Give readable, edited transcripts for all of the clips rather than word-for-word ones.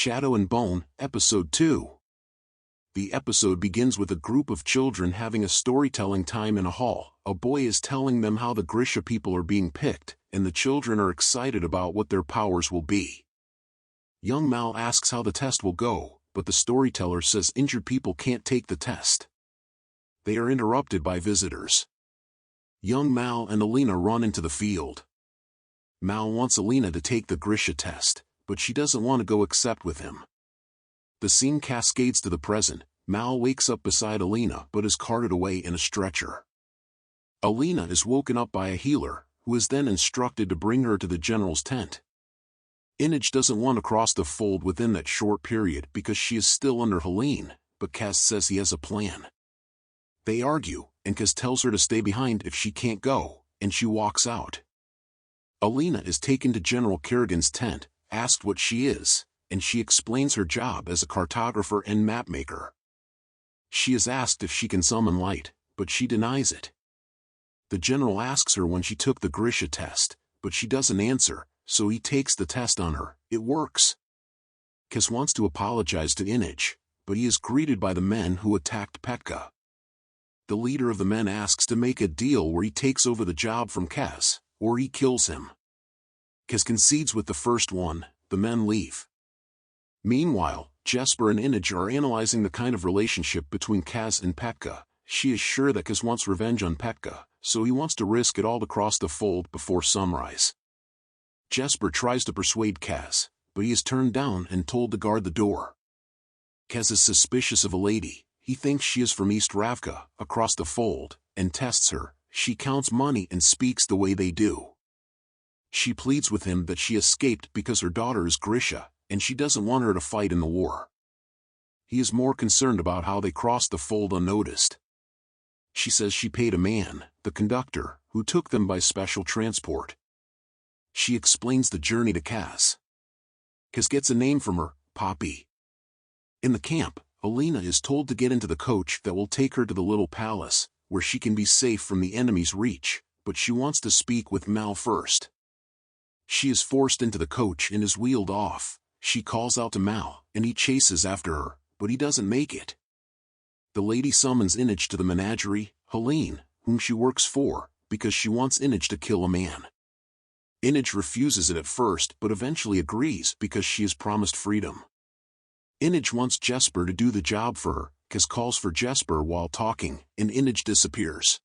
Shadow and Bone, Episode 2. The episode begins with a group of children having a storytelling time in a hall. A boy is telling them how the Grisha people are being picked, and the children are excited about what their powers will be. Young Mal asks how the test will go, but the storyteller says injured people can't take the test. They are interrupted by visitors. Young Mal and Alina run into the field. Mal wants Alina to take the Grisha test, but she doesn't want to go except with him. The scene cascades to the present. Mal wakes up beside Alina but is carted away in a stretcher. Alina is woken up by a healer, who is then instructed to bring her to the general's tent. Inaj doesn't want to cross the fold within that short period because she is still under Helene, but Kaz says he has a plan. They argue, and Kaz tells her to stay behind if she can't go, and she walks out. Alina is taken to General Kerrigan's tent, asked what she is, and she explains her job as a cartographer and mapmaker. She is asked if she can summon light, but she denies it. The general asks her when she took the Grisha test, but she doesn't answer, so he takes the test on her. It works. Kaz wants to apologize to Inaj, but he is greeted by the men who attacked Petka. The leader of the men asks to make a deal where he takes over the job from Kaz, or he kills him. Kaz concedes with the first one. The men leave. Meanwhile, Jesper and Inaj are analyzing the kind of relationship between Kaz and Petka. She is sure that Kaz wants revenge on Petka, so he wants to risk it all to cross the fold before sunrise. Jesper tries to persuade Kaz, but he is turned down and told to guard the door. Kaz is suspicious of a lady. He thinks she is from East Ravka, across the fold, and tests her. She counts money and speaks the way they do. She pleads with him that she escaped because her daughter is Grisha, and she doesn't want her to fight in the war. He is more concerned about how they crossed the fold unnoticed. She says she paid a man, the conductor, who took them by special transport. She explains the journey to Kaz. Kaz gets a name from her, Poppy. In the camp, Alina is told to get into the coach that will take her to the little palace, where she can be safe from the enemy's reach, but she wants to speak with Mal first. She is forced into the coach and is wheeled off. She calls out to Mal, and he chases after her, but he doesn't make it. The lady summons Inaj to the menagerie, Helene, whom she works for, because she wants Inaj to kill a man. Inaj refuses it at first but eventually agrees because she is promised freedom. Inaj wants Jesper to do the job for her. Kaz calls for Jesper while talking, and Inaj disappears.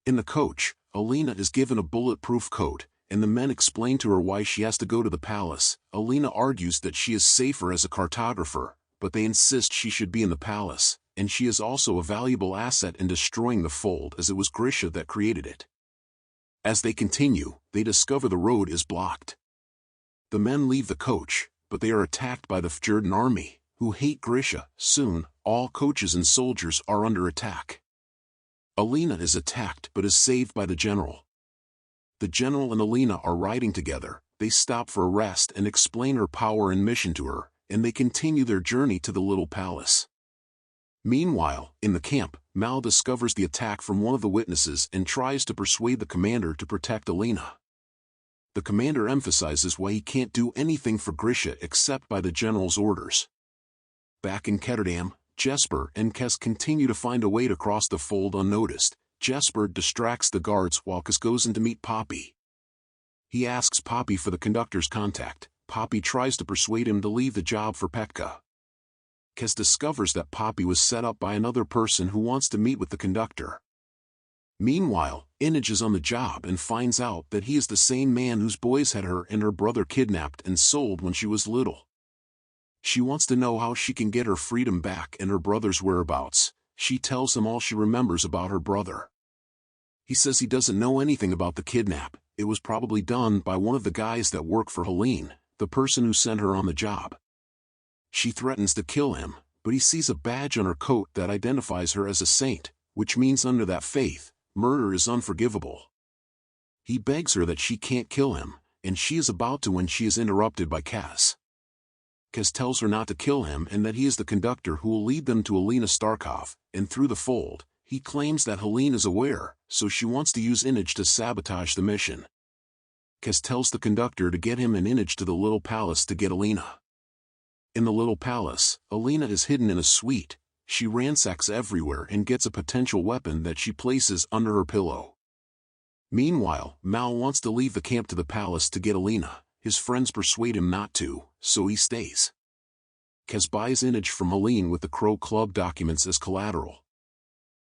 In the coach, Alina is given a bulletproof coat, and the men explain to her why she has to go to the palace. Alina argues that she is safer as a cartographer, but they insist she should be in the palace, and she is also a valuable asset in destroying the fold as it was Grisha that created it. As they continue, they discover the road is blocked. The men leave the coach, but they are attacked by the Fjordan army, who hate Grisha. Soon, all coaches and soldiers are under attack. Alina is attacked but is saved by the general. The general and Alina are riding together. They stop for a rest and explain her power and mission to her, and they continue their journey to the little palace. Meanwhile, in the camp, Mal discovers the attack from one of the witnesses and tries to persuade the commander to protect Alina. The commander emphasizes why he can't do anything for Grisha except by the general's orders. Back in Ketterdam, Jesper and Kaz continue to find a way to cross the fold unnoticed. Jesper distracts the guards while Kaz goes in to meet Poppy. He asks Poppy for the conductor's contact. Poppy tries to persuade him to leave the job for Petka. Kaz discovers that Poppy was set up by another person who wants to meet with the conductor. Meanwhile, Inaj is on the job and finds out that he is the same man whose boys had her and her brother kidnapped and sold when she was little. She wants to know how she can get her freedom back and her brother's whereabouts. She tells him all she remembers about her brother. He says he doesn't know anything about the kidnap. It was probably done by one of the guys that work for Helene, the person who sent her on the job. She threatens to kill him, but he sees a badge on her coat that identifies her as a saint, which means under that faith, murder is unforgivable. He begs her that she can't kill him, and she is about to when she is interrupted by Kaz. Kaz tells her not to kill him and that he is the conductor who will lead them to Alina Starkov, and through the fold, he claims that Helene is aware, so she wants to use Inaj to sabotage the mission. Kaz tells the conductor to get him and Inaj to the little palace to get Alina. In the little palace, Alina is hidden in a suite. She ransacks everywhere and gets a potential weapon that she places under her pillow. Meanwhile, Mal wants to leave the camp to the palace to get Alina. His friends persuade him not to, so he stays. Kaz buys image from Helene with the Crow Club documents as collateral.